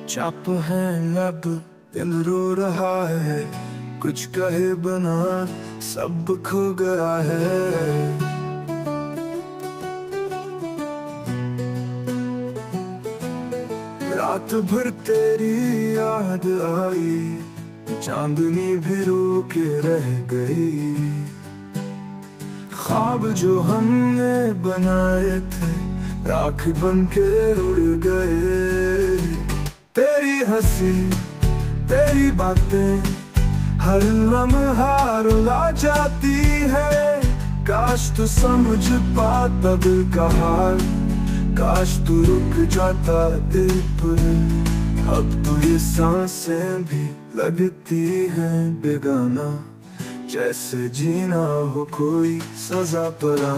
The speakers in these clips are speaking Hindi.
चाप है लब, दिल रो रहा है, कुछ कहे बना सब खो गया है। रात भर तेरी याद आई, चांदनी भी रो के रह गई। ख्वाब जो हमने बनाए थे राख बन के उड़ गए। तेरी हंसी तेरी बातें हर लम्हा रुला जाती है। काश तू समझ पाता दिल का हाल, काश तू रुक जाता दिल पर। अब तो ये सांसें भी लगती हैं बेगाना, जैसे जीना हो कोई सजा परा।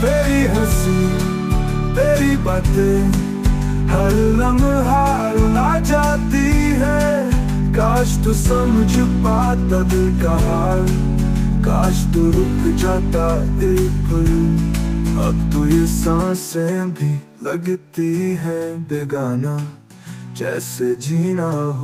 तेरी हंसी तेरी बातें हर लम्हा रुला जाती है। काश तू समझ पाता दिल का हाल, काश तू रुक जाता दिल पर। अब तो ये सांसें भी लगती हैं बेगाना, जैसे जीना हो